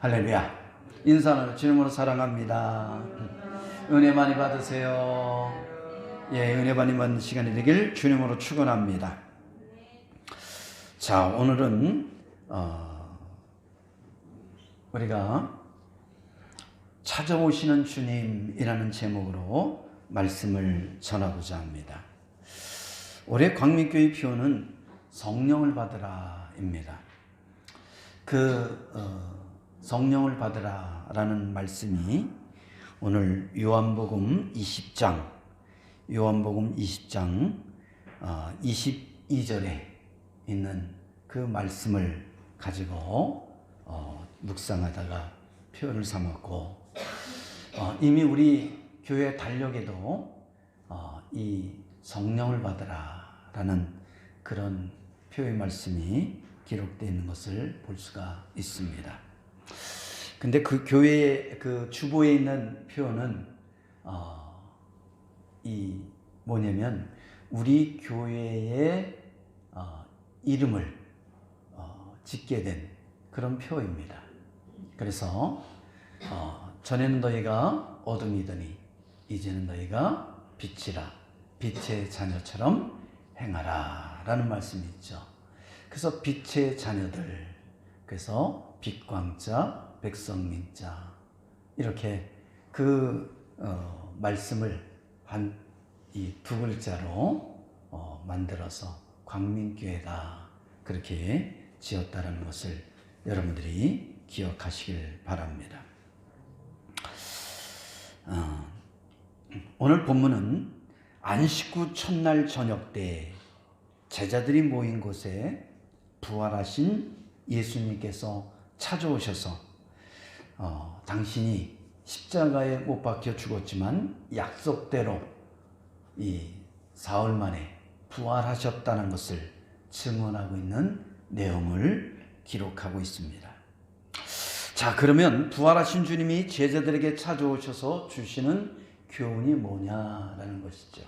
할렐루야. 인사는 주님으로 사랑합니다. 은혜 많이 받으세요. 예, 은혜 많이 받는 시간이 되길 주님으로 축원합니다. 자, 오늘은 우리가 찾아오시는 주님이라는 제목으로 말씀을 전하고자 합니다. 올해 광민교회 표어는 성령을 받으라입니다. 성령을 받으라라는 말씀이 오늘 요한복음 20장 22절에 있는 그 말씀을 가지고 묵상하다가 표현을 삼았고, 이미 우리 교회 달력에도 이 성령을 받으라라는 그런 표의 말씀이 기록되어 있는 것을 볼 수가 있습니다. 근데 그 교회의 그 주보에 있는 표현은 뭐냐면 우리 교회의 이름을 짓게 된 그런 표입니다. 그래서 전에는 너희가 어둠이더니 이제는 너희가 빛이라, 빛의 자녀처럼 행하라 라는 말씀이 있죠. 그래서 빛의 자녀들, 그래서 빛광자, 백성민자, 이렇게 그 말씀을 한 이 두 글자로 만들어서 광민교회다 그렇게 지었다라는 것을 여러분들이 기억하시길 바랍니다. 오늘 본문은 안식구 첫날 저녁 때 제자들이 모인 곳에 부활하신 예수님께서 찾아오셔서 당신이 십자가에 못 박혀 죽었지만 약속대로 이 사흘 만에 부활하셨다는 것을 증언하고 있는 내용을 기록하고 있습니다. 자, 그러면 부활하신 주님이 제자들에게 찾아오셔서 주시는 교훈이 뭐냐라는 것이죠.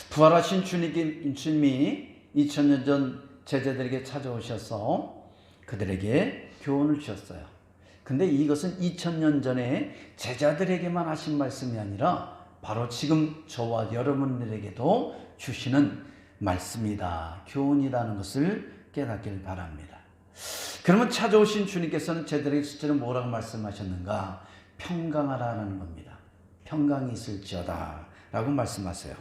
부활하신 주님이 2000년 전 제자들에게 찾아오셔서 그들에게 교훈을 주셨어요. 근데 이것은 2000년 전에 제자들에게만 하신 말씀이 아니라 바로 지금 저와 여러분들에게도 주시는 말씀이다, 교훈이라는 것을 깨닫길 바랍니다. 그러면 찾아오신 주님께서는 제자들에게 실제로 뭐라고 말씀하셨는가? 평강하라는 겁니다. 평강이 있을지어다 라고 말씀하세요.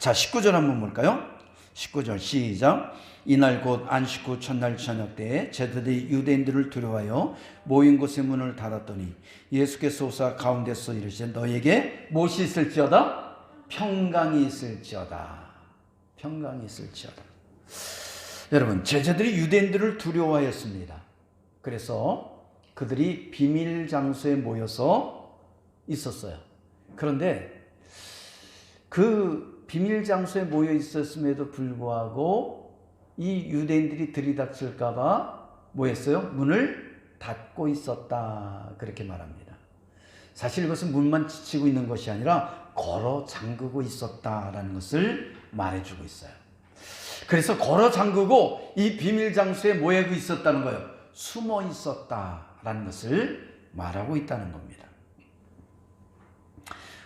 자, 19절 한번 볼까요? 19절 시작. 이날 곧 안식구 첫날 저녁 때에 제자들이 유대인들을 두려워하여 모인 곳의 문을 닫았더니 예수께서 오사 가운데서 이르시되 너에게 무엇이 있을지어다? 평강이 있을지어다. 평강이 있을지어다. 여러분, 제자들이 유대인들을 두려워하였습니다. 그래서 그들이 비밀 장소에 모여서 있었어요. 그런데 그 비밀 장소에 모여 있었음에도 불구하고 이 유대인들이 들이닥칠까봐 뭐 했어요? 문을 닫고 있었다 그렇게 말합니다. 사실 이것은 문만 지치고 있는 것이 아니라 걸어 잠그고 있었다라는 것을 말해주고 있어요. 그래서 걸어 잠그고 이 비밀 장소에 모여 있었다는 거예요. 숨어 있었다라는 것을 말하고 있다는 겁니다.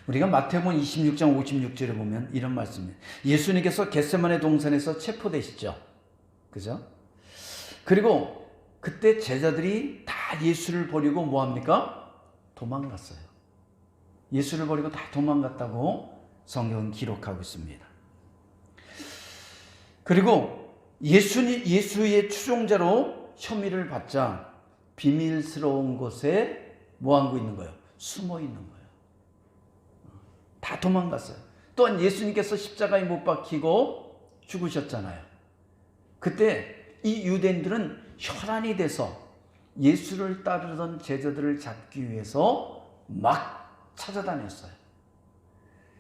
우리가 마태복음 26장 56절에 보면 이런 말씀이에요. 예수님께서 겟세마네 동산에서 체포되시죠. 그죠? 그리고 그때 제자들이 다 예수를 버리고 뭐합니까? 도망갔어요. 예수를 버리고 다 도망갔다고 성경은 기록하고 있습니다. 그리고 예수의 추종자로 혐의를 받자 비밀스러운 곳에 뭐 하고 있는 거예요? 숨어 있는 거예요. 다 도망갔어요. 또한 예수님께서 십자가에 못 박히고 죽으셨잖아요. 그때 이 유대인들은 혈안이 돼서 예수를 따르던 제자들을 잡기 위해서 막 찾아다녔어요.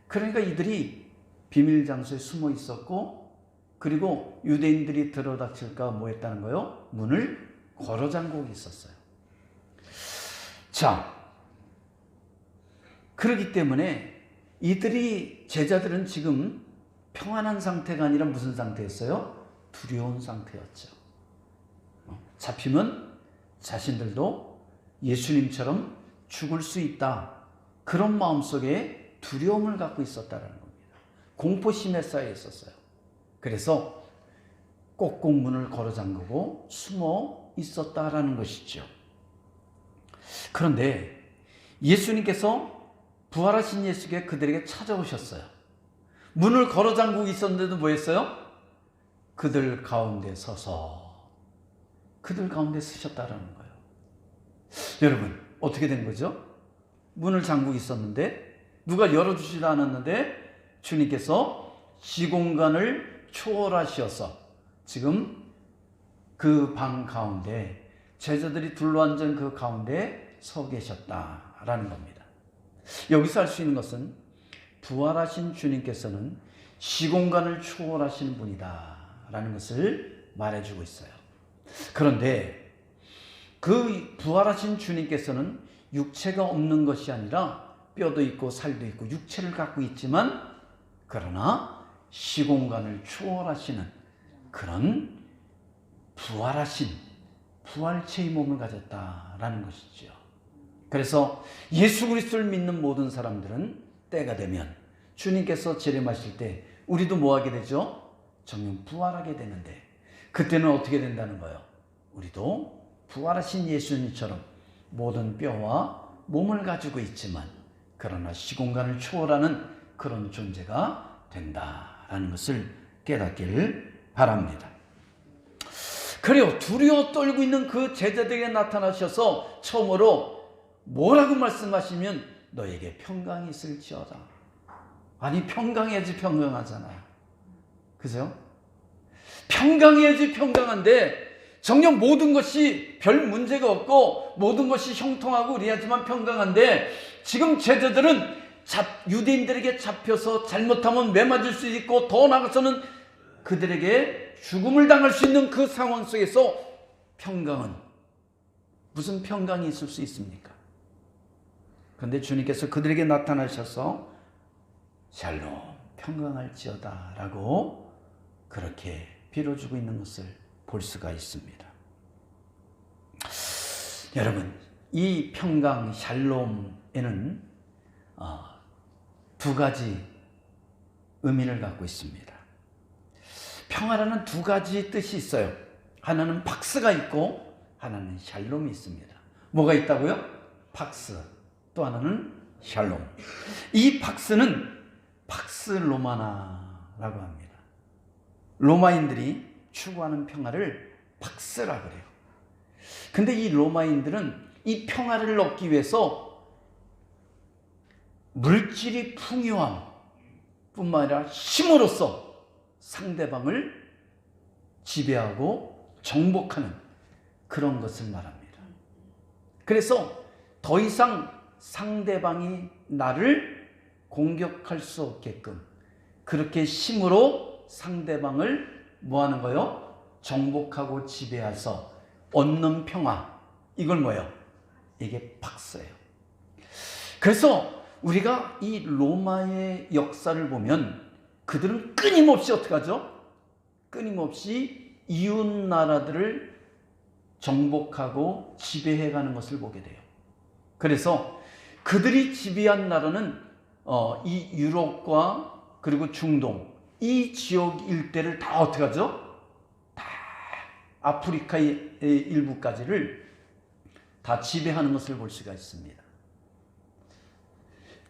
그러니까 이들이 비밀 장소에 숨어 있었고, 그리고 유대인들이 들어닥칠까 뭐 했다는 거예요? 문을 걸어 잠그고 있었어요. 자, 그렇기 때문에 이들이 제자들은 지금 평안한 상태가 아니라 무슨 상태였어요? 두려운 상태였죠. 잡히면 자신들도 예수님처럼 죽을 수 있다. 그런 마음속에 두려움을 갖고 있었다는 겁니다. 공포심에 쌓여 있었어요. 그래서 꼭꼭 문을 걸어 잠그고 숨어 있었다라는 것이죠. 그런데 예수님께서 부활하신 예수께 그들에게 찾아오셨어요. 문을 걸어 잠그고 있었는데도 뭐 했어요? 그들 가운데 서서 그들 가운데 서셨다라는 거예요. 여러분, 어떻게 된 거죠? 문을 잠그고 있었는데 누가 열어주지도 않았는데 주님께서 시공간을 초월하셔서 지금 그 방 가운데 제자들이 둘러앉은 그 가운데 서 계셨다라는 겁니다. 여기서 알 수 있는 것은 부활하신 주님께서는 시공간을 초월하시는 분이다라는 것을 말해주고 있어요. 그런데 그 부활하신 주님께서는 육체가 없는 것이 아니라 뼈도 있고 살도 있고 육체를 갖고 있지만 그러나 시공간을 초월하시는 그런 부활하신 부활체의 몸을 가졌다라는 것이죠. 그래서 예수 그리스도를 믿는 모든 사람들은 때가 되면 주님께서 재림하실 때 우리도 뭐 하게 되죠? 정녕 부활하게 되는데 그때는 어떻게 된다는 거예요? 우리도 부활하신 예수님처럼 모든 뼈와 몸을 가지고 있지만 그러나 시공간을 초월하는 그런 존재가 된다라는 것을 깨닫기를 바랍니다. 그래요. 두려워 떨고 있는 그 제자들에게 나타나셔서 처음으로 뭐라고 말씀하시면 너에게 평강이 있을지어다. 아니, 평강해야지 평강하잖아요. 그죠? 평강해야지 평강한데 정녕 모든 것이 별 문제가 없고 모든 것이 형통하고 그래야지만 평강한데 지금 제자들은 유대인들에게 잡혀서 잘못하면 매맞을 수 있고 더 나아가서는 그들에게 죽음을 당할 수 있는 그 상황 속에서 평강은 무슨 평강이 있을 수 있습니까? 그런데 주님께서 그들에게 나타나셔서 샬롬 평강할지어다 라고 그렇게 빌어주고 있는 것을 볼 수가 있습니다. 여러분, 이 평강 샬롬에는 두 가지 의미를 갖고 있습니다. 평화라는 두 가지 뜻이 있어요. 하나는 팍스가 있고 하나는 샬롬이 있습니다. 뭐가 있다고요? 팍스, 또 하나는 샬롬. 이 팍스는 팍스 로마나라고 합니다. 로마인들이 추구하는 평화를 팍스라고 그래요. 근데 이 로마인들은 이 평화를 얻기 위해서 물질이 풍요함 뿐만 아니라 힘으로써 상대방을 지배하고 정복하는 그런 것을 말합니다. 그래서 더 이상 상대방이 나를 공격할 수 없게끔 그렇게 힘으로 상대방을 뭐 하는 거요? 정복하고 지배해서 얻는 평화. 이걸 뭐예요? 이게 팍스예요. 그래서 우리가 이 로마의 역사를 보면 그들은 끊임없이 어떻게 하죠? 끊임없이 이웃 나라들을 정복하고 지배해가는 것을 보게 돼요. 그래서 그들이 지배한 나라는 이 유럽과 그리고 중동 이 지역 일대를 다 어떻게 하죠? 다 아프리카의 일부까지를 다 지배하는 것을 볼 수가 있습니다.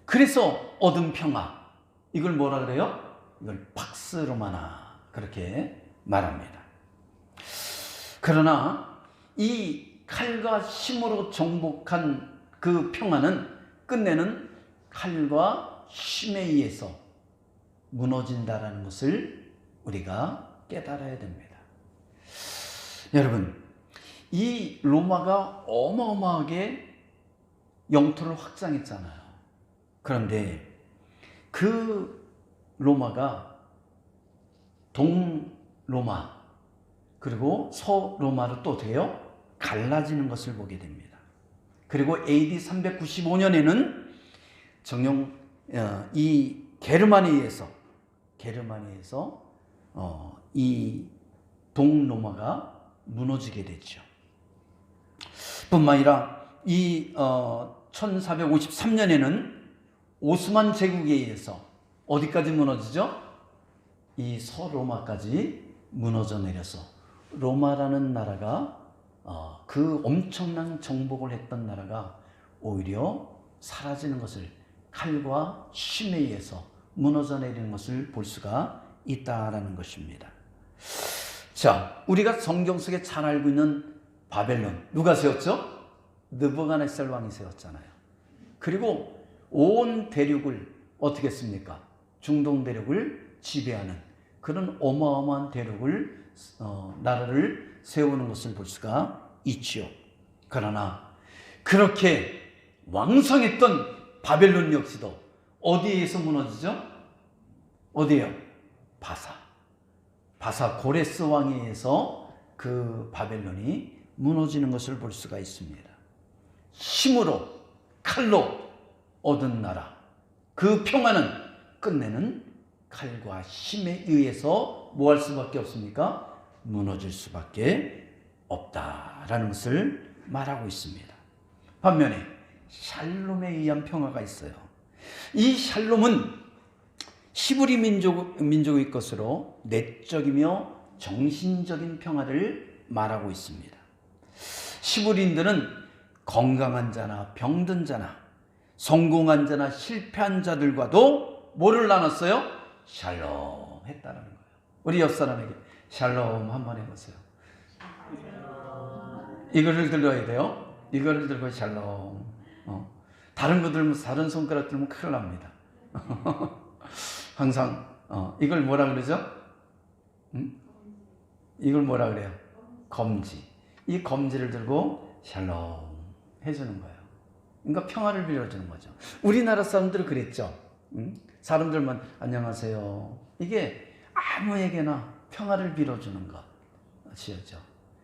그래서 얻은 평화, 이걸 뭐라 그래요? 이걸 팍스 로마나 그렇게 말합니다. 그러나 이 칼과 힘으로 정복한 그 평화는 끝내는 칼과 힘에 의해서 무너진다라는 것을 우리가 깨달아야 됩니다. 여러분, 이 로마가 어마어마하게 영토를 확장했잖아요. 그런데 그 로마가 동로마 그리고 서로마로 또 돼요? 갈라지는 것을 보게 됩니다. 그리고 AD 395년에는 정녕 이 게르만에 의해서 이 동로마가 무너지게 됐죠. 뿐만 아니라 이 1453년에는 오스만 제국에 의해서 어디까지 무너지죠? 이 서로마까지 무너져 내려서 로마라는 나라가 그 엄청난 정복을 했던 나라가 오히려 사라지는 것을, 칼과 힘에 의해서 무너져 내리는 것을 볼 수가 있다라는 것입니다. 자, 우리가 성경 속에 잘 알고 있는 바벨론, 누가 세웠죠? 느부갓네살 왕이 세웠잖아요. 그리고 온 대륙을 어떻게 했습니까? 중동 대륙을 지배하는 그런 어마어마한 대륙을 나라를 세우는 것을 볼 수가 있지요. 그러나 그렇게 왕성했던 바벨론 역시도 어디에서 무너지죠? 어디예요? 바사 고레스 왕에 의해서 그 바벨론이 무너지는 것을 볼 수가 있습니다. 힘으로, 칼로 얻은 나라, 그 평화는 끝내는 칼과 힘에 의해서 뭐 할 수밖에 없습니까? 무너질 수밖에 없다라는 것을 말하고 있습니다. 반면에 샬롬에 의한 평화가 있어요. 이 샬롬은 히브리 민족의 것으로 내적이며 정신적인 평화를 말하고 있습니다. 히브리인들은 건강한 자나 병든 자나 성공한 자나 실패한 자들과도 뭐를 나눴어요? 샬롬 했다는 거예요. 우리 옆 사람에게 샬롬 한번 해보세요. 이거를 들어야 돼요. 이거를 들고 샬롬. 다른 거 들면, 다른 손가락 들면 큰일 납니다. 항상 이걸 뭐라 그러죠? 이걸 뭐라 그래요? 검지. 이 검지를 들고 샬롬 해주는 거예요. 그러니까 평화를 빌어주는 거죠. 우리나라 사람들은 그랬죠. 사람들만 안녕하세요. 이게 아무에게나 평화를 빌어주는 것이었죠.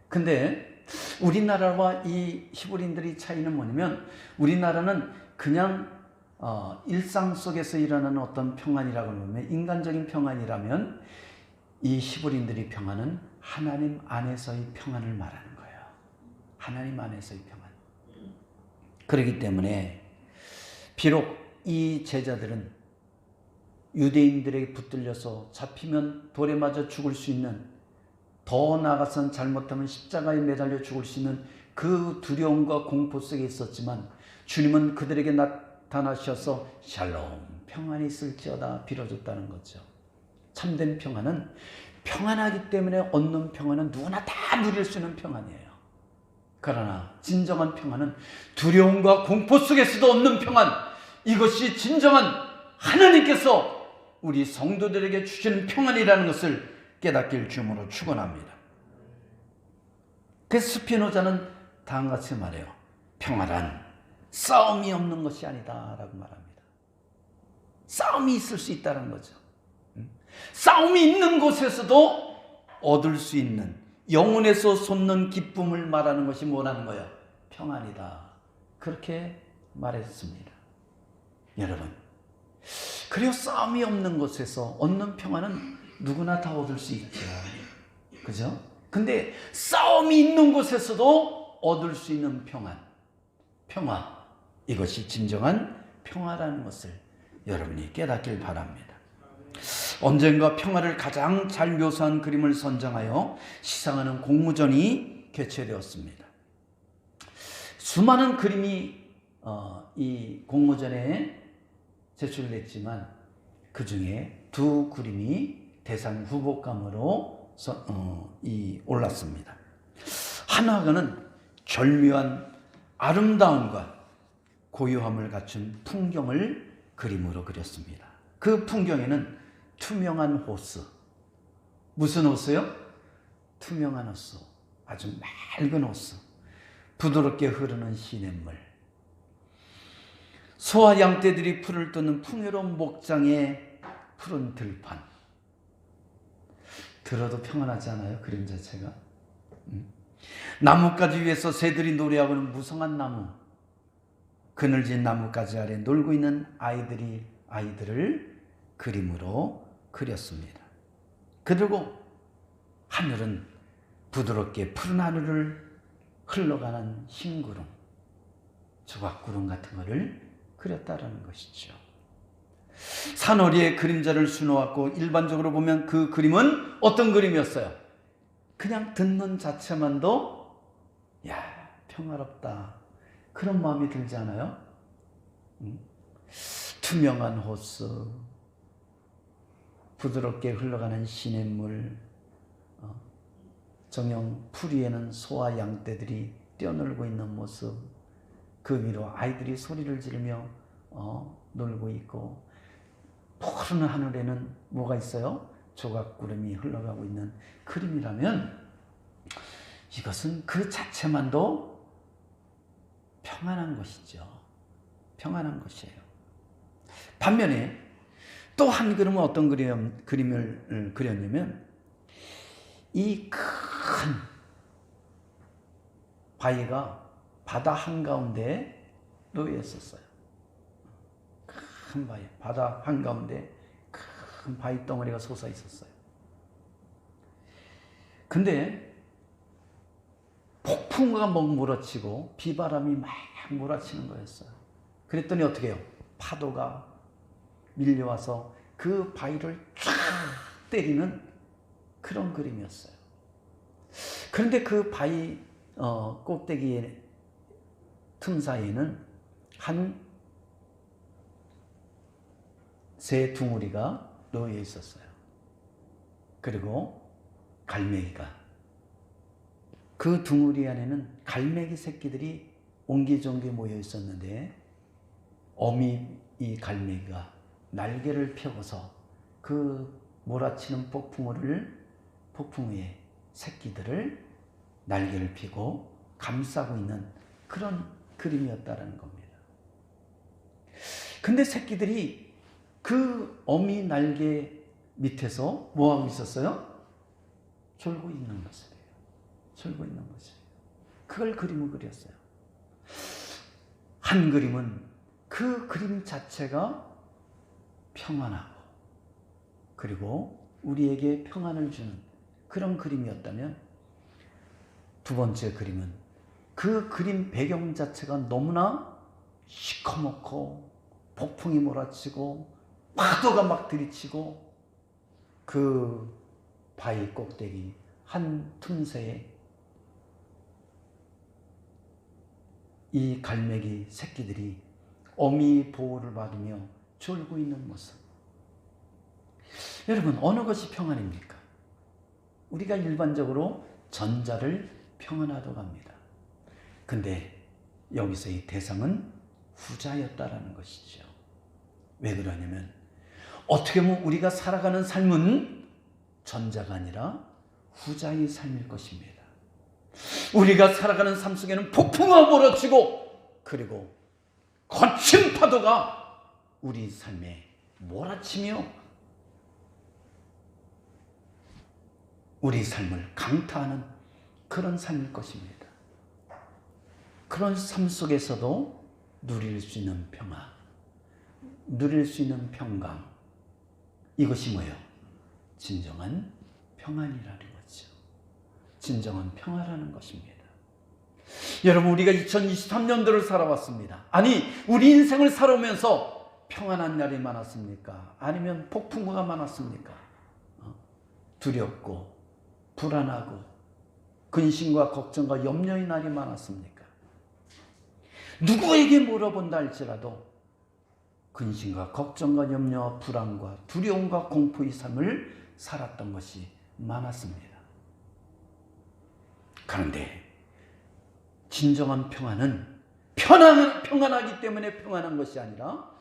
근데 우리나라와 이 히브리인들의 차이는 뭐냐면, 우리나라는 그냥 일상 속에서 일어나는 어떤 평안이라고 하면, 인간적인 평안이라면, 이 히브리인들의 평안은 하나님 안에서의 평안을 말하는 거예요. 하나님 안에서의 평안. 그렇기 때문에 비록 이 제자들은 유대인들에게 붙들려서 잡히면 돌에 맞아 죽을 수 있는, 더 나아가서는 잘못하면 십자가에 매달려 죽을 수 있는 그 두려움과 공포 속에 있었지만, 주님은 그들에게 나타나셔서 샬롬, 평안이 있을지어다 빌어줬다는 거죠. 참된 평안은 평안하기 때문에 얻는 평안은 누구나 다 누릴 수 있는 평안이에요. 그러나 진정한 평안은 두려움과 공포 속에서도 얻는 평안, 이것이 진정한 하나님께서 우리 성도들에게 주시는 평안이라는 것을 깨닫길 주님으로 축원합니다. 그래서 스피노자는 다음같이 말해요. 평화란 싸움이 없는 것이 아니다 라고 말합니다. 싸움이 있을 수 있다는 거죠. 싸움이 있는 곳에서도 얻을 수 있는, 영혼에서 솟는 기쁨을 말하는 것이 뭐라는 거예요? 평안이다. 그렇게 말했습니다. 여러분, 그리고 싸움이 없는 곳에서 얻는 평안은 누구나 다 얻을 수 있죠. 그죠? 근데 싸움이 있는 곳에서도 얻을 수 있는 평안, 평화, 이것이 진정한 평화라는 것을 여러분이 깨닫길 바랍니다. 언젠가 평화를 가장 잘 묘사한 그림을 선정하여 시상하는 공모전이 개최되었습니다. 수많은 그림이 이 공모전에 제출됐지만 그 중에 두 그림이 대상 후보감으로 올랐습니다. 하나는 절묘한 아름다움과 고요함을 갖춘 풍경을 그림으로 그렸습니다. 그 풍경에는 투명한 호수, 무슨 호수요? 투명한 호수, 아주 맑은 호수, 부드럽게 흐르는 시냇물, 소와 양떼들이 풀을 뜨는 풍요로운 목장의 푸른 들판. 들어도 평안하지 않아요? 그림 자체가. 나뭇가지 위에서 새들이 노래하고는 무성한 나무, 그늘진 나뭇가지 아래 놀고 있는 아이들을 그림으로 그렸습니다. 그리고 하늘은 부드럽게 푸른 하늘을 흘러가는 흰구름, 조각구름 같은 거를 그렸다라는 것이죠. 산허리의 그림자를 수놓았고, 일반적으로 보면 그 그림은 어떤 그림이었어요? 그냥 듣는 자체만도 평화롭다, 그런 마음이 들지 않아요? 투명한 호수, 부드럽게 흘러가는 시냇물, 정녕 풀 위에는 소와 양떼들이 뛰어놀고 있는 모습, 그 위로 아이들이 소리를 지르며 놀고 있고, 푸른 하늘에는 뭐가 있어요? 조각구름이 흘러가고 있는 그림이라면 이것은 그 자체만도 평안한 것이죠. 평안한 것이에요. 반면에 또 한 그림은 어떤 그림을 그렸냐면, 이 큰 바위가 바다 한가운데에 놓여 있었어요. 큰 바위, 바다 한가운데 큰 바위 덩어리가 솟아 있었어요. 근데 폭풍우가 막 몰아치고 비바람이 막 몰아치는 거였어요. 그랬더니 어떻게 해요? 파도가 밀려와서 그 바위를 쫙 때리는 그런 그림이었어요. 그런데 그 바위 꼭대기의 틈 사이에는 한 새 둥우리가 놓여 있었어요. 그리고 갈매기가, 그 둥우리 안에는 갈매기 새끼들이 옹기종기 모여 있었는데, 어미 이 갈매기가 날개를 펴고서 그 몰아치는 폭풍우의 새끼들을 날개를 펴고 감싸고 있는 그런 그림이었다라는 겁니다. 근데 새끼들이 그 어미 날개 밑에서 뭐하고 있었어요? 졸고 있는 모습이에요. 졸고 있는 모습이에요. 그걸 그림을 그렸어요. 한 그림은 그 그림 자체가 평안하고, 그리고 우리에게 평안을 주는 그런 그림이었다면, 두 번째 그림은 그 그림 배경 자체가 너무나 시커멓고 폭풍이 몰아치고 파도가 막 들이치고, 그 바위 꼭대기 한 틈새에 이 갈매기 새끼들이 어미 보호를 받으며 졸고 있는 모습. 여러분, 어느 것이 평안입니까? 우리가 일반적으로 전자를 평안하다고 합니다. 근데 여기서 이 대상은 후자였다라는 것이죠. 왜 그러냐면, 어떻게 보면 우리가 살아가는 삶은 전자가 아니라 후자의 삶일 것입니다. 우리가 살아가는 삶 속에는 폭풍우가 몰아치고, 그리고 거친 파도가 우리 삶에 몰아치며 우리 삶을 강타하는 그런 삶일 것입니다. 그런 삶 속에서도 누릴 수 있는 평화, 누릴 수 있는 평강, 이것이 뭐예요? 진정한 평안이라는 거죠. 진정한 평화라는 것입니다. 여러분, 우리가 2023년도를 살아왔습니다. 아니, 우리 인생을 살아오면서 평안한 날이 많았습니까? 아니면 폭풍우가 많았습니까? 두렵고 불안하고 근심과 걱정과 염려의 날이 많았습니까? 누구에게 물어본다 할지라도 근심과 걱정과 염려와 불안과 두려움과 공포의 삶을 살았던 것이 많았습니다. 그런데 진정한 평안은 평안하기 때문에 평안한 것이 아니라,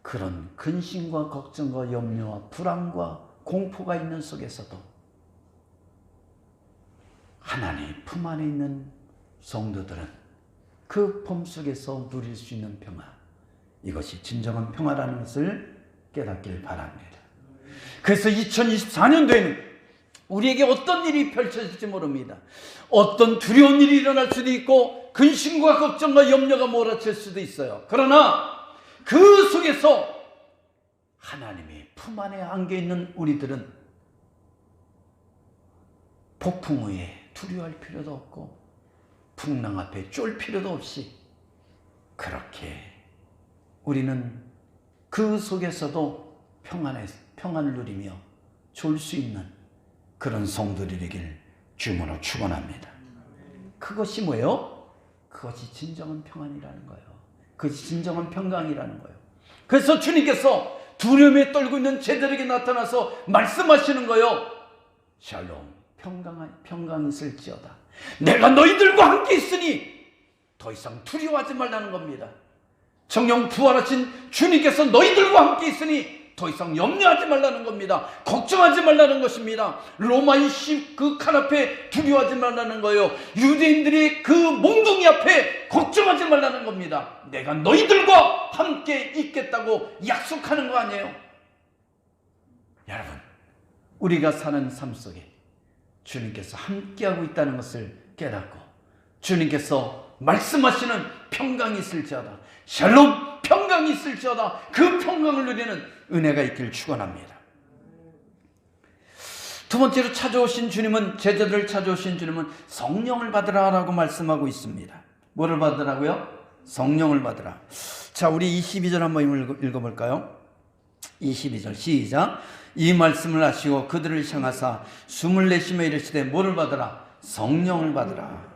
그런 근심과 걱정과 염려와 불안과 공포가 있는 속에서도 하나님 품 안에 있는 성도들은 그 품 속에서 누릴 수 있는 평화, 이것이 진정한 평화라는 것을 깨닫길 바랍니다. 그래서 2024년도에는 우리에게 어떤 일이 펼쳐질지 모릅니다. 어떤 두려운 일이 일어날 수도 있고, 근심과 걱정과 염려가 몰아칠 수도 있어요. 그러나 그 속에서 하나님의 품 안에 안겨 있는 우리들은 폭풍우에 두려워할 필요도 없고, 풍랑 앞에 쫄 필요도 없이 그렇게 우리는 그 속에서도 평안을 누리며 좋을 수 있는 그런 성도들이 되길 주님으로 축원합니다. 그것이 뭐예요? 그것이 진정한 평안이라는 거예요. 그것이 진정한 평강이라는 거예요. 그래서 주님께서 두려움에 떨고 있는 제자들에게 나타나서 말씀하시는 거예요. 샬롬, 평강이 있을지어다. 내가 너희들과 함께 있으니 더 이상 두려워하지 말라는 겁니다. 성령 부활하신 주님께서 너희들과 함께 있으니 더 이상 염려하지 말라는 겁니다. 걱정하지 말라는 것입니다. 로마인식 그 칼 앞에 두려워하지 말라는 거예요. 유대인들이 그 몽둥이 앞에 걱정하지 말라는 겁니다. 내가 너희들과 함께 있겠다고 약속하는 거 아니에요? 여러분, 우리가 사는 삶 속에 주님께서 함께하고 있다는 것을 깨닫고 주님께서 말씀하시는 평강이 있을지어다. 샬롬, 평강이 있을지어다. 그 평강을 누리는 은혜가 있기를 축원합니다. 두 번째로 찾아오신 주님은, 제자들을 찾아오신 주님은 성령을 받으라라고 말씀하고 있습니다. 뭐를 받으라고요? 성령을 받으라. 자, 우리 22절 한번 읽어볼까요? 22절 시작. 이 말씀을 하시고 그들을 향하사 숨을 내쉬며 이르시되 뭐를 받으라? 성령을 받으라.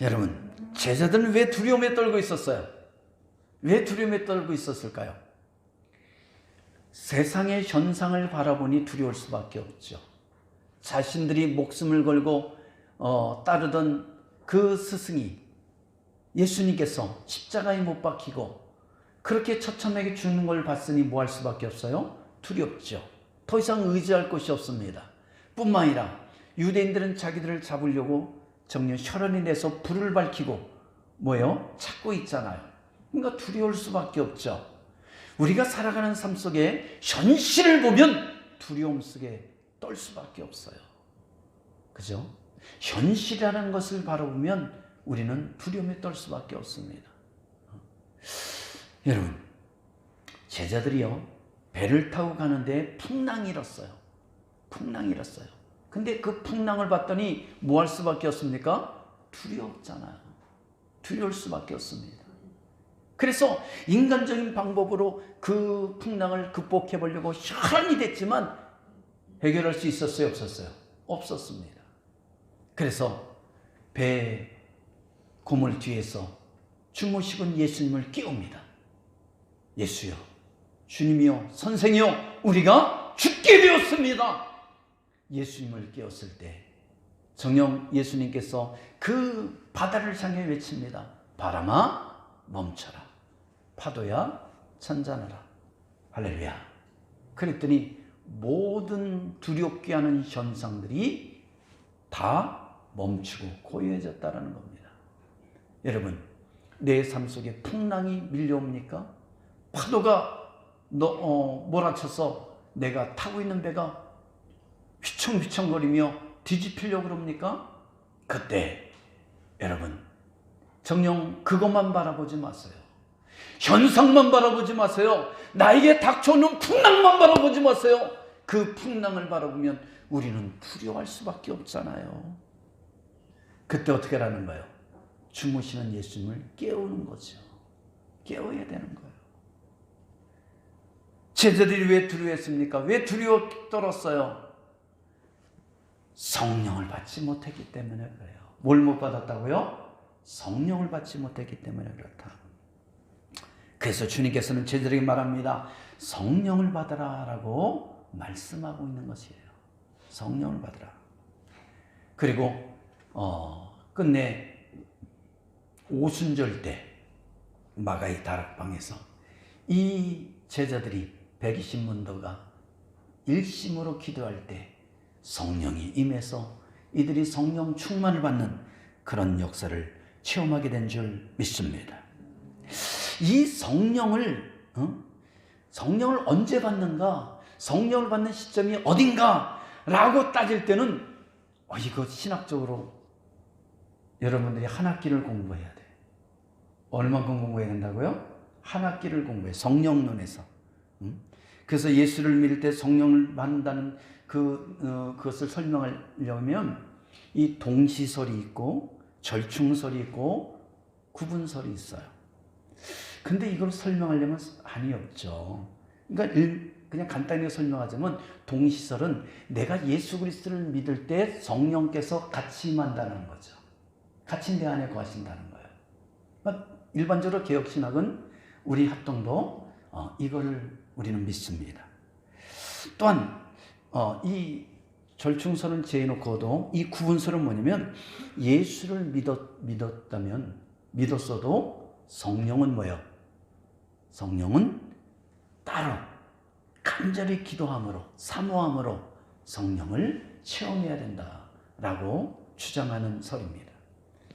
여러분, 제자들은 왜 두려움에 떨고 있었어요? 왜 두려움에 떨고 있었을까요? 세상의 현상을 바라보니 두려울 수밖에 없죠. 자신들이 목숨을 걸고 따르던 그 스승이 예수님께서 십자가에 못 박히고 그렇게 처참하게 죽는 걸 봤으니 뭐 할 수밖에 없어요? 두렵죠. 더 이상 의지할 곳이 없습니다. 뿐만 아니라 유대인들은 자기들을 잡으려고 정녕 혈안이 내서 불을 밝히고 뭐예요? 찾고 있잖아요. 그러니까 두려울 수밖에 없죠. 우리가 살아가는 삶 속에 현실을 보면 두려움 속에 떨 수밖에 없어요. 그죠? 현실이라는 것을 바라보면 우리는 두려움에 떨 수밖에 없습니다. 여러분, 제자들이요, 배를 타고 가는데 풍랑이 일었어요. 근데 그 풍랑을 봤더니 뭐 할 수밖에 없습니까? 두렵잖아요. 두려울 수밖에 없습니다. 그래서 인간적인 방법으로 그 풍랑을 극복해 보려고 혈안이 됐지만 해결할 수 있었어요? 없었어요? 없었습니다. 그래서 배 고물 뒤에서 주무시곤 예수님을 깨웁니다. 예수여, 주님이여, 선생이여, 우리가 죽게 되었습니다. 예수님을 깨웠을 때 정녕 예수님께서 그 바다를 향해 외칩니다. 바람아 멈춰라, 파도야 잔잔하라. 할렐루야. 그랬더니 모든 두렵게 하는 현상들이 다 멈추고 고요해졌다는 겁니다. 여러분, 내 삶 속에 풍랑이 밀려옵니까? 파도가 몰아쳐서 내가 타고 있는 배가 휘청휘청거리며 뒤집히려고 그럽니까? 그때 여러분, 정녕 그것만 바라보지 마세요. 현상만 바라보지 마세요. 나에게 닥쳐오는 풍랑만 바라보지 마세요. 그 풍랑을 바라보면 우리는 두려워할 수밖에 없잖아요. 그때 어떻게 하라는 거예요? 주무시는 예수님을 깨우는 거죠. 깨워야 되는 거예요. 제자들이 왜 두려워했습니까? 왜 두려워 떨었어요? 성령을 받지 못했기 때문에 그래요. 뭘 못 받았다고요? 성령을 받지 못했기 때문에 그렇다. 그래서 주님께서는 제자들에게 말합니다. 성령을 받으라 라고 말씀하고 있는 것이에요. 성령을 받으라. 그리고 끝내 오순절 때 마가의 다락방에서 이 제자들이 120문도가 일심으로 기도할 때 성령이 임해서 이들이 성령 충만을 받는 그런 역사를 체험하게 된 줄 믿습니다. 이 성령을 언제 받는가? 성령을 받는 시점이 어딘가? 라고 따질 때는 이거 신학적으로 여러분들이 한 학기를 공부해야 돼. 얼마큼 공부해야 된다고요? 한 학기를 공부해. 성령론에서. 그래서 예수를 믿을 때 성령을 받는다는 그것을 설명하려면 이 동시설이 있고 절충설이 있고 구분설이 있어요. 근데 이걸 설명하려면 한이 없죠. 그러니까 그냥 간단히 설명하자면 동시설은 내가 예수 그리스도를 믿을 때 성령께서 같이 임한다는 거죠. 같이 내 안에 거하신다는 거예요. 그러니까 일반적으로 개혁신학은 우리 합동도 이거를 우리는 믿습니다. 또한 이 절충설은 제해놓고도 이 구분설은 뭐냐면 예수를 믿었어도 성령은 뭐예요? 성령은 따로 간절히 기도함으로 사모함으로 성령을 체험해야 된다라고 주장하는 설입니다.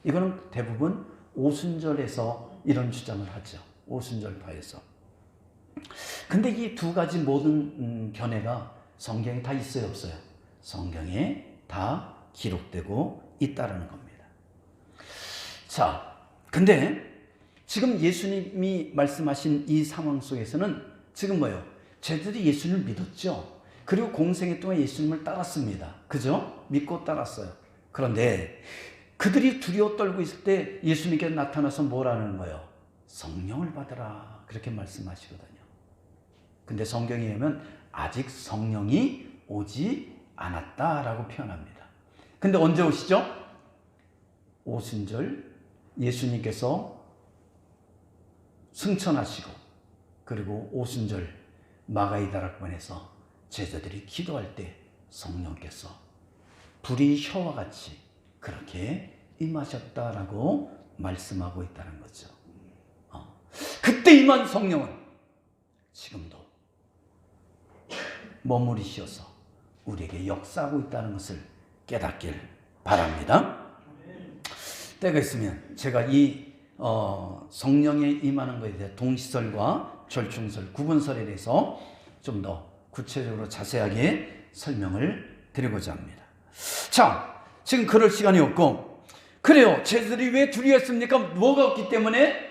이거는 대부분 오순절에서 이런 주장을 하죠. 오순절파에서. 근데 이 두 가지 모든 견해가 성경에 다 있어요, 없어요? 성경에 다 기록되고 있다는 겁니다. 자, 근데 지금 예수님이 말씀하신 이 상황 속에서는 지금 뭐예요? 쟤들이 예수님을 믿었죠. 그리고 공생애 동안 예수님을 따랐습니다. 그죠? 믿고 따랐어요. 그런데 그들이 두려워 떨고 있을 때 예수님께 나타나서 뭐라는 거예요? 성령을 받으라. 그렇게 말씀하시거든요. 근데 성경에 보면 아직 성령이 오지 않았다라고 표현합니다. 근데 언제 오시죠? 오순절 예수님께서 승천하시고 그리고 오순절 마가이 다락방에서 제자들이 기도할 때 성령께서 불이 혀와 같이 그렇게 임하셨다라고 말씀하고 있다는 거죠. 그때 임한 성령은 지금도 머무르시어서 우리에게 역사하고 있다는 것을 깨닫길 바랍니다. 때가 있으면 제가 이 성령에 임하는 것에 대해 동시설과 절충설, 구분설에 대해서 좀 더 구체적으로 자세하게 설명을 드리고자 합니다. 자, 지금 그럴 시간이 없고 그래요. 쟤들이 왜 두려워했습니까? 뭐가 없기 때문에?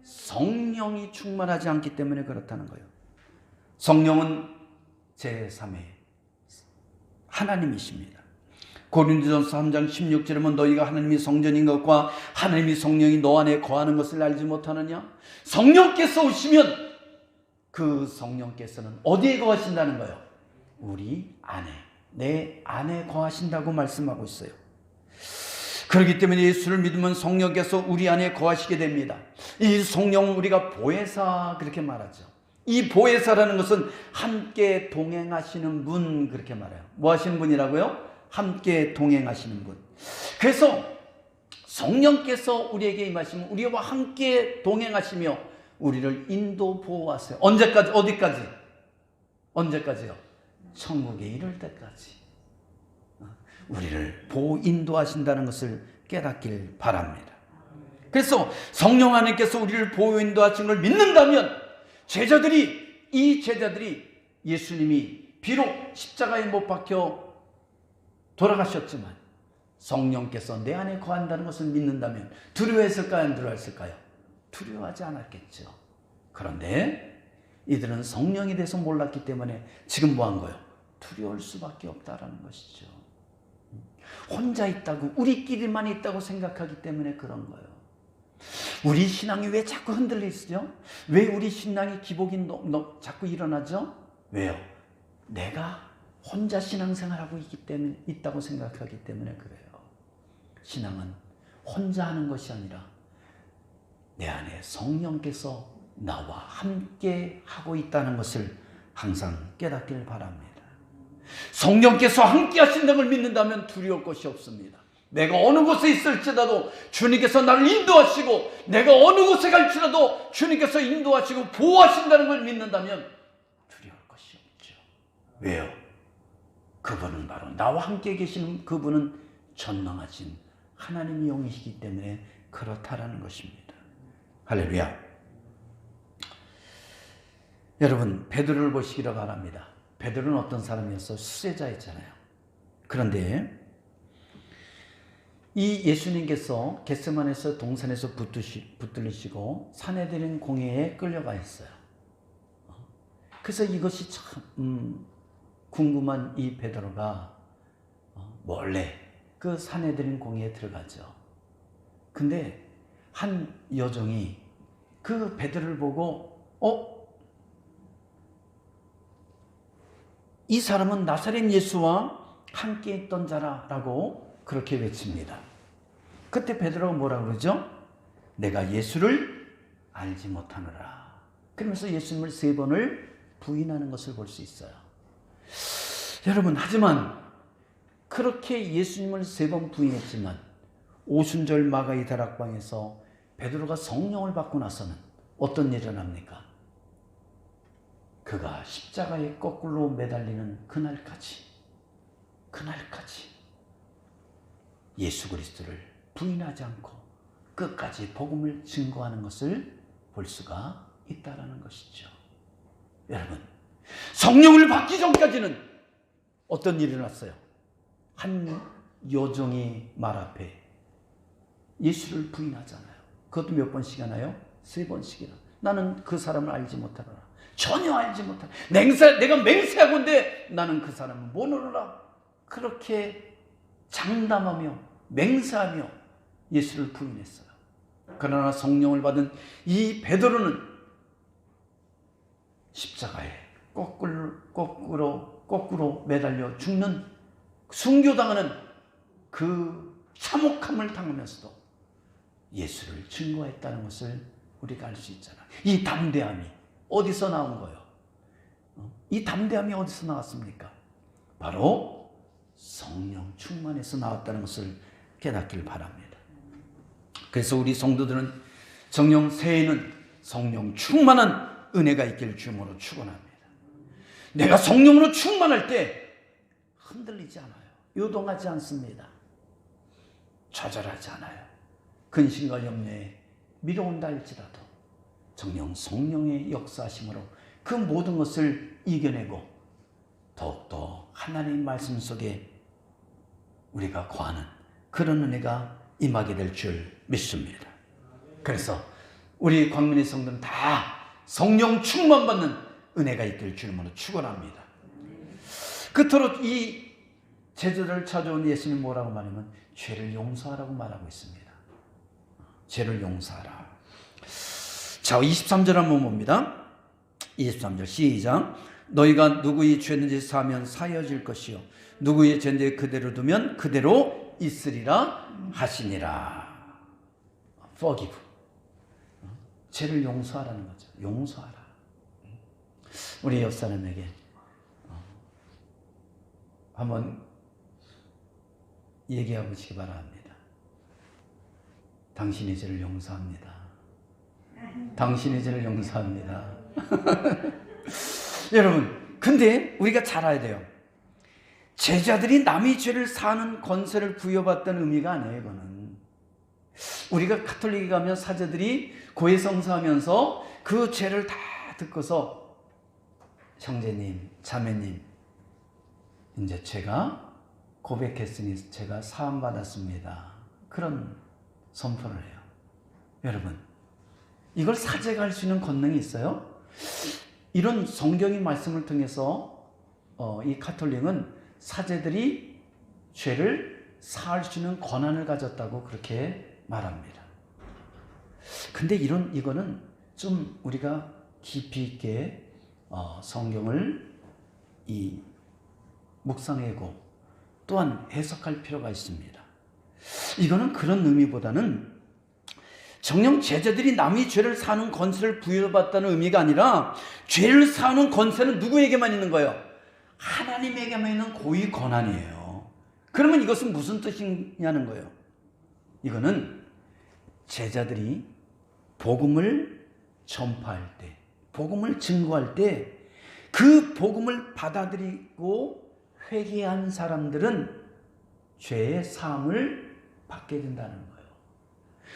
성령이 충만하지 않기 때문에 그렇다는 거예요. 성령은 제3의 하나님이십니다. 고린도전서 3장 16절에 보면 너희가 하나님이 성전인 것과 하나님이 성령이 너 안에 거하는 것을 알지 못하느냐? 성령께서 오시면 그 성령께서는 어디에 거하신다는 거예요? 우리 안에, 내 안에 거하신다고 말씀하고 있어요. 그렇기 때문에 예수를 믿으면 성령께서 우리 안에 거하시게 됩니다. 이 성령은 우리가 보혜사 그렇게 말하죠. 이 보혜사라는 것은 함께 동행하시는 분 그렇게 말해요. 뭐 하시는 분이라고요? 함께 동행하시는 분. 그래서 성령께서 우리에게 임하시면 우리와 함께 동행하시며 우리를 인도 보호하세요. 언제까지? 어디까지? 언제까지요? 천국에 이를 때까지 우리를 보호 인도하신다는 것을 깨닫길 바랍니다. 그래서 성령 하나님께서 우리를 보호 인도하신 걸 믿는다면 이 제자들이 예수님이 비록 십자가에 못 박혀 돌아가셨지만 성령께서 내 안에 거한다는 것을 믿는다면 두려워했을까요? 안 두려워했을까요? 두려워하지 않았겠죠. 그런데 이들은 성령에 대해서 몰랐기 때문에 지금 뭐 한 거예요? 두려울 수밖에 없다라는 것이죠. 혼자 있다고, 우리끼리만 있다고 생각하기 때문에 그런 거예요. 우리 신앙이 왜 자꾸 흔들리죠? 왜 우리 신앙이 기복이 자꾸 일어나죠? 왜요? 내가 혼자 신앙생활하고 있다고 생각하기 때문에 그래요. 신앙은 혼자 하는 것이 아니라 내 안에 성령께서 나와 함께 하고 있다는 것을 항상 깨닫길 바랍니다. 성령께서 함께 하신다는 걸 믿는다면 두려울 것이 없습니다. 내가 어느 곳에 있을지라도 주님께서 나를 인도하시고 내가 어느 곳에 갈지라도 주님께서 인도하시고 보호하신다는 걸 믿는다면 두려울 것이 없죠. 왜요? 그분은 바로 나와 함께 계시는 그분은 전능하신 하나님의 영이시기 때문에 그렇다라는 것입니다. 할렐루야. 여러분 베드로를 보시기를 바랍니다. 베드로는 어떤 사람이었어요? 수제자였잖아요. 그런데 이 예수님께서 겟세마네에서 동산에서 붙들리시고 산헤드린 공회에 끌려가 있어요. 그래서 이것이 참 궁금한 이 베드로가 원래 그 산헤드린 공회에 들어가죠. 근데 한 여종이 그 베드로를 보고 이 사람은 나사렛 예수와 함께 있던 자라라고 그렇게 외칩니다. 그때 베드로가 뭐라고 그러죠? 내가 예수를 알지 못하노라. 그러면서 예수님을 3번을 부인하는 것을 볼 수 있어요. 여러분, 하지만 그렇게 예수님을 3번 부인했지만 오순절 마가의 다락방에서 베드로가 성령을 받고 나서는 어떤 일이 일어납니까? 그가 십자가에 거꾸로 매달리는 그날까지 예수 그리스도를 부인하지 않고 끝까지 복음을 증거하는 것을 볼 수가 있다는 것이죠. 여러분, 성령을 받기 전까지는 어떤 일이 일어났어요? 한 여종이 말 앞에 예수를 부인하잖아요. 그것도 몇 번씩 하나요? 3번씩이나. 나는 그 사람을 알지 못하노라. 전혀 알지 못하노라. 내가 맹세하건대 나는 그 사람을 모르노라. 그렇게 장담하며 맹세하며 예수를 부인했어요. 그러나 성령을 받은 이 베드로는 십자가에 거꾸로 매달려 죽는, 순교당하는 그 참혹함을 당하면서도 예수를 증거했다는 것을 우리가 알 수 있잖아요. 이 담대함이 어디서 나온 거예요? 이 담대함이 어디서 나왔습니까? 바로 성령 충만에서 나왔다는 것을 깨닫기를 바랍니다. 그래서 우리 성도들은 정령 새해에는 성령 충만한 은혜가 있기를 주님으로 축원합니다. 내가 성령으로 충만할 때 흔들리지 않아요. 요동하지 않습니다. 좌절하지 않아요. 근심과 염려에 밀어온다 할지라도 정령 성령의 역사하심으로 그 모든 것을 이겨내고 더욱더 하나님의 말씀 속에 우리가 거하는 그런 은혜가 임하게 될 줄 믿습니다. 그래서 우리 광민의 성도는 다 성령 충만 받는 은혜가 있길 주님으로 축원합니다. 끝으로 이 제자들을 찾아온 예수님 뭐라고 말하면 죄를 용서하라고 말하고 있습니다. 죄를 용서하라. 자, 23절 한번 봅니다. 23절 시작. 너희가 누구의 죄든지 사하면 사여질 것이요 누구의 죄든지 그대로 두면 그대로 있으리라 하시니라. Forgive. 죄를 용서하라는 거죠. 용서하라. 우리 옆 사람에게 한번 얘기해 보시기 바랍니다. 당신의 죄를 용서합니다. 당신의 죄를 용서합니다. 여러분, 근데 우리가 잘 알아야 돼요. 제자들이 남의 죄를 사하는 권세를 부여받던 의미가 아니에요. 이거는 우리가 가톨릭에 가면 사제들이 고해성사하면서 그 죄를 다 듣고서 형제님, 자매님, 이제 제가 고백했으니 제가 사함받았습니다. 그런 선포를 해요. 여러분, 이걸 사제가 할 수 있는 권능이 있어요? 이런 성경의 말씀을 통해서 이 가톨릭은 사제들이 죄를 사할 수 있는 권한을 가졌다고 그렇게 말합니다. 근데 이거는 좀 우리가 깊이 있게 성경을 묵상하고 또한 해석할 필요가 있습니다. 이거는 그런 의미보다는 정녕 제자들이 남의 죄를 사는 권세를 부여받다는 의미가 아니라 죄를 사는 권세는 누구에게만 있는 거예요? 하나님에게만 있는 고유 권한이에요. 그러면 이것은 무슨 뜻이냐는 거예요. 이거는 제자들이 복음을 전파할 때, 복음을 증거할 때 그 복음을 받아들이고 회개한 사람들은 죄의 사함을 받게 된다는 거예요.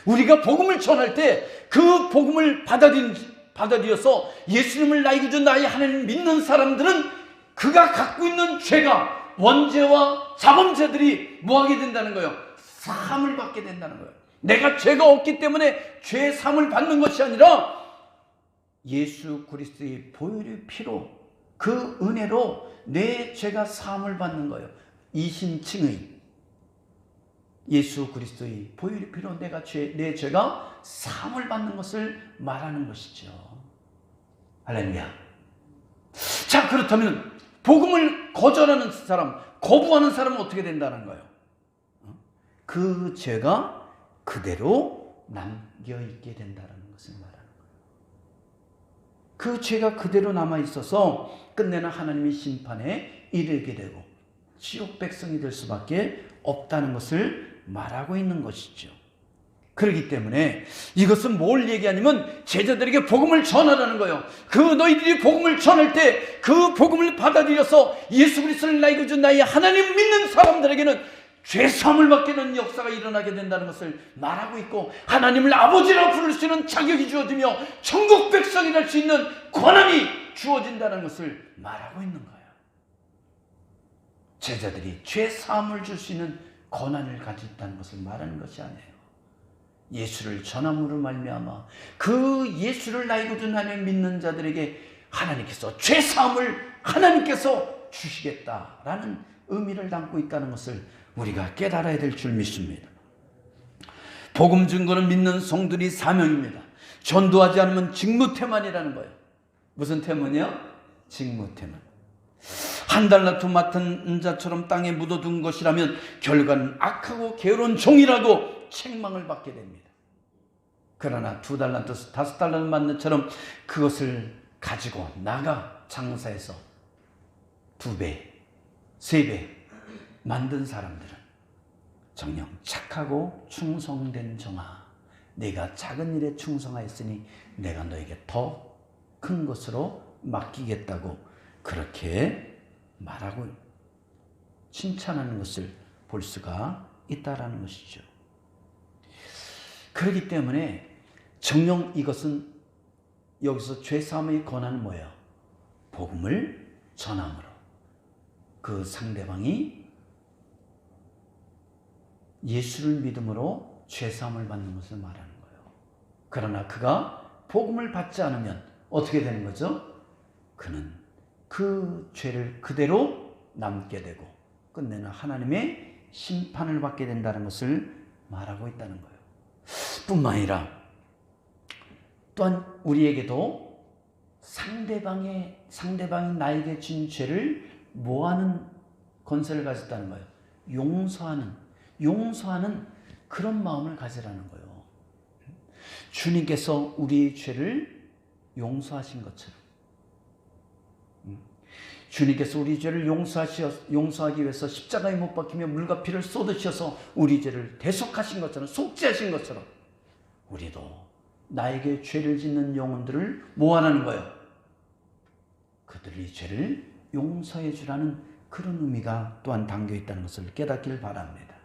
우리가 복음을 전할 때 그 복음을 받아들여서 예수님을 나의 구주 나의 하나님 믿는 사람들은 그가 갖고 있는 죄가 원죄와 자범죄들이 뭐하게 된다는 거예요? 사함을 받게 된다는 거예요. 내가 죄가 없기 때문에 죄 사함을 받는 것이 아니라 예수 그리스도의 보혈의 피로 그 은혜로 내 죄가 사함을 받는 거예요. 이신칭의 예수 그리스도의 보혈의 피로 내 죄가 사함을 받는 것을 말하는 것이죠. 할렐루야. 자, 그렇다면 복음을 거절하는 사람, 거부하는 사람은 어떻게 된다는 거예요? 그 죄가 그대로 남겨있게 된다는 것을 말하는 거예요. 그 죄가 그대로 남아있어서 끝내는 하나님의 심판에 이르게 되고 지옥 백성이 될 수밖에 없다는 것을 말하고 있는 것이죠. 그렇기 때문에 이것은 뭘 얘기하냐면 제자들에게 복음을 전하라는 거예요. 그 너희들이 복음을 전할 때 그 복음을 받아들여서 예수 그리스도를 나의 구주 나의 하나님 믿는 사람들에게는 죄사함을 받게 되는 역사가 일어나게 된다는 것을 말하고 있고, 하나님을 아버지라고 부를 수 있는 자격이 주어지며 천국 백성이 될 수 있는 권한이 주어진다는 것을 말하고 있는 거예요. 제자들이 죄사함을 줄 수 있는 권한을 가지고 있다는 것을 말하는 것이 아니에요. 예수를 전함으로 말미암아 그 예수를 나의 구주 하나님 믿는 자들에게 하나님께서 죄사함을 하나님께서 주시겠다라는 의미를 담고 있다는 것을 우리가 깨달아야 될 줄 믿습니다. 복음 증거는 믿는 성들이 사명입니다. 전도하지 않으면 직무태만이라는 거예요. 무슨 태만이요? 직무태만. 한 달란트 맡은 자처럼 땅에 묻어둔 것이라면 결과는 악하고 게으른 종이라고 책망을 받게 됩니다. 그러나 2달란트, 5달란트 맡는 처럼 그것을 가지고 나가 장사해서 2배, 3배 만든 사람들은 정녕 착하고 충성된 종아, 내가 작은 일에 충성하였으니 내가 너에게 더 큰 것으로 맡기겠다고 그렇게 말하고 칭찬하는 것을 볼 수가 있다라는 것이죠. 그렇기 때문에 정녕 이것은 여기서 죄사함의 권한은 뭐예요? 복음을 전함으로 그 상대방이 예수를 믿음으로 죄사함을 받는 것을 말하는 거예요. 그러나 그가 복음을 받지 않으면 어떻게 되는 거죠? 그는 그 죄를 그대로 남게 되고 끝내는 하나님의 심판을 받게 된다는 것을 말하고 있다는 거예요. 뿐만 아니라 또한 우리에게도 상대방이 나에게 진 죄를 뭐하는 권세를 가졌다는 거예요? 용서하는 그런 마음을 가지라는 거예요. 주님께서 우리의 죄를 용서하신 것처럼, 주님께서 우리 죄를 용서하기 위해서 십자가에 못 박히며 물과 피를 쏟으셔서 우리 죄를 대속하신 것처럼, 속죄하신 것처럼 우리도 나에게 죄를 짓는 영혼들을 뭐하라는 거예요? 그들의 죄를 용서해 주라는 그런 의미가 또한 담겨 있다는 것을 깨닫길 바랍니다.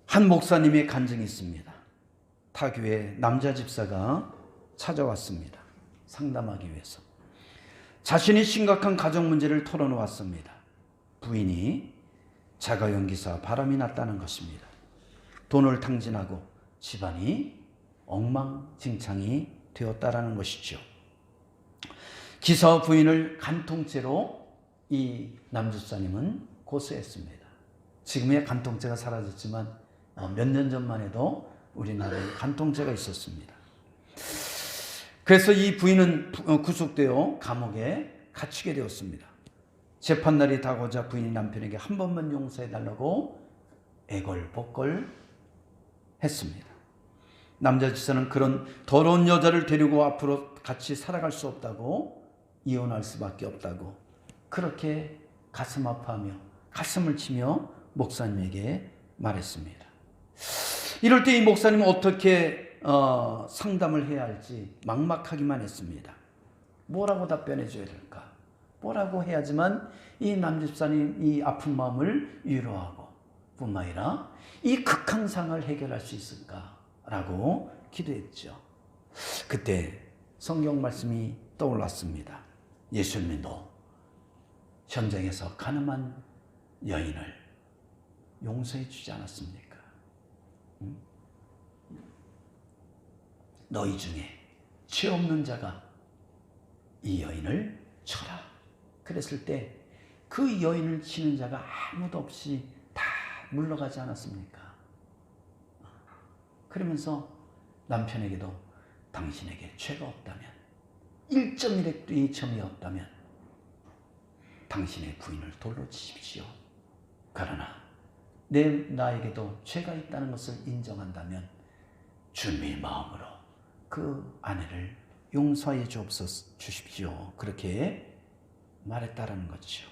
한 목사님의 간증이 있습니다. 타교의 남자 집사가 찾아왔습니다. 상담하기 위해서. 자신이 심각한 가정 문제를 털어놓았습니다. 부인이 자가용기사 바람이 났다는 것입니다. 돈을 탕진하고 집안이 엉망진창이 되었다라는 것이죠. 기사와 부인을 간통죄로 이 남집사님은 고소했습니다. 지금의 간통죄가 사라졌지만 몇 년 전만 해도 우리나라에 간통죄가 있었습니다. 그래서 이 부인은 구속되어 감옥에 갇히게 되었습니다. 재판날이 다가오자 부인이 남편에게 한 번만 용서해달라고 애걸복걸 했습니다. 남자 집사는 그런 더러운 여자를 데리고 앞으로 같이 살아갈 수 없다고, 이혼할 수밖에 없다고 그렇게 가슴 아파하며 가슴을 치며 목사님에게 말했습니다. 이럴 때 이 목사님은 어떻게 상담을 해야 할지 막막하기만 했습니다. 뭐라고 답변해 줘야 될까? 뭐라고 해야지만 이 남집사님 이 아픈 마음을 위로하고 뿐만 아니라 이 극한상을 해결할 수 있을까라고 기도했죠. 그때 성경 말씀이 떠올랐습니다. 예수님도 현장에서 가늠한 여인을 용서해 주지 않았습니까? 너희 중에 죄 없는 자가 이 여인을 쳐라. 그랬을 때 그 여인을 치는 자가 아무도 없이 다 물러가지 않았습니까? 그러면서 남편에게도 당신에게 죄가 없다면 1.1획도의 점이 없다면 당신의 부인을 돌로 치십시오. 그러나 나에게도 죄가 있다는 것을 인정한다면 주님의 마음으로 그 아내를 용서해 주십시오. 그렇게 말했다라는 거죠.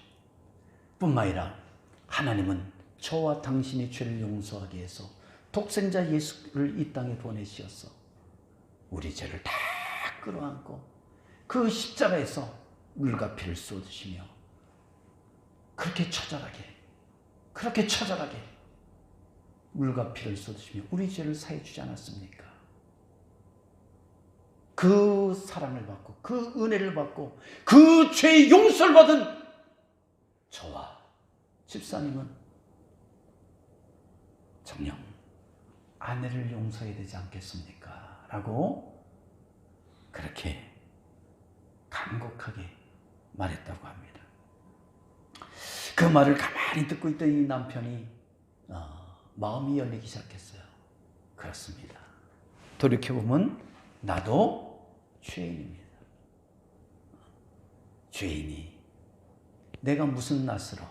뿐만 아니라 하나님은 저와 당신의 죄를 용서하기 위해서 독생자 예수를 이 땅에 보내시었어. 우리 죄를 다 끌어안고 그 십자가에서 물과 피를 쏟으시며 그렇게 처절하게 물과 피를 쏟으시며 우리 죄를 사해 주지 않았습니까? 그 사랑을 받고 그 은혜를 받고 그 죄의 용서를 받은 저와 집사님은 정녕 아내를 용서해야 되지 않겠습니까? 라고 그렇게 간곡하게 말했다고 합니다. 그 말을 가만히 듣고 있던 이 남편이 마음이 열리기 시작했어요. 그렇습니다. 돌이켜보면 나도 죄인입니다. 죄인이 내가 무슨 낯으로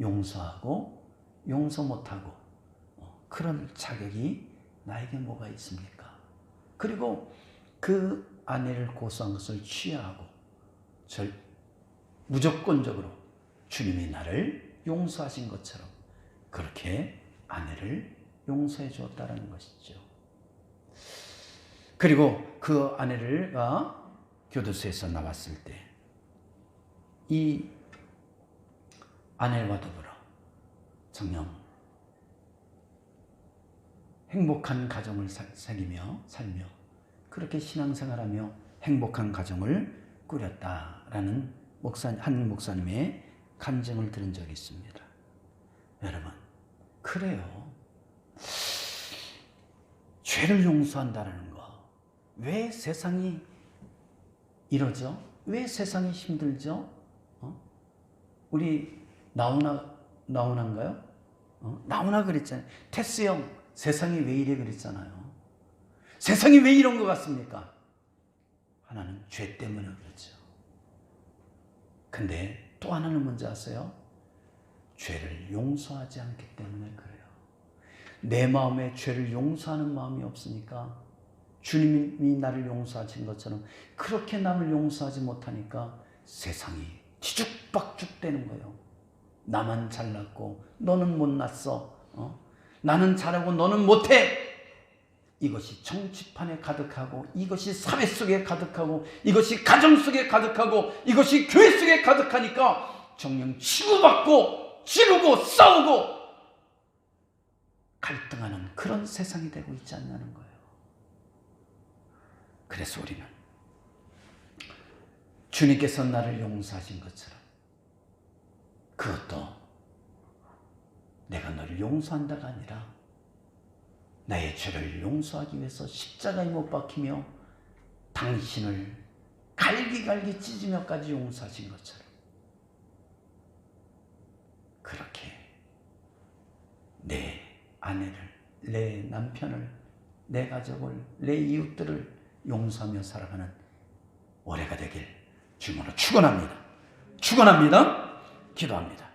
용서하고 용서 못하고 그런 자격이 나에게 뭐가 있습니까? 그리고 그 아내를 고소한 것을 취하하고 무조건적으로 주님이 나를 용서하신 것처럼 그렇게 아내를 용서해 주었다는 것이죠. 그리고 그 아내가 교도소에서 나왔을 때 이 아내와 더불어 정녕 행복한 가정을 살며 그렇게 신앙생활하며 행복한 가정을 꾸렸다라는 한 목사님의 간증을 들은 적이 있습니다. 여러분, 그래요. 죄를 용서한다는 거. 왜 세상이 이러죠? 왜 세상이 힘들죠? 우리 나훈아인가요? 나훈아 그랬잖아요. 테스 형, 세상이 왜 이래 그랬잖아요. 세상이 왜 이런 것 같습니까? 하나는 죄 때문에 그렇죠. 근데 또 하나는 뭔지 아세요? 죄를 용서하지 않기 때문에 그래요. 내 마음에 죄를 용서하는 마음이 없으니까 주님이 나를 용서하신 것처럼 그렇게 남을 용서하지 못하니까 세상이 뒤죽박죽 되는 거예요. 나만 잘났고 너는 못났어. 나는 잘하고 너는 못해. 이것이 정치판에 가득하고 이것이 사회 속에 가득하고 이것이 가정 속에 가득하고 이것이 교회 속에 가득하니까 정녕 치고받고 지르고 싸우고 갈등하는 그런 세상이 되고 있지 않냐는 거예요. 그래서 우리는 주님께서 나를 용서하신 것처럼 그것도 내가 너를 용서한다가 아니라 나의 죄를 용서하기 위해서 십자가에 못 박히며 당신을 갈기갈기 찢으며까지 용서하신 것처럼 그렇게 내 아내를, 내 남편을, 내 가족을, 내 이웃들을 용서하며 살아가는 올해가 되길 주님으로 축원합니다. 기도합니다.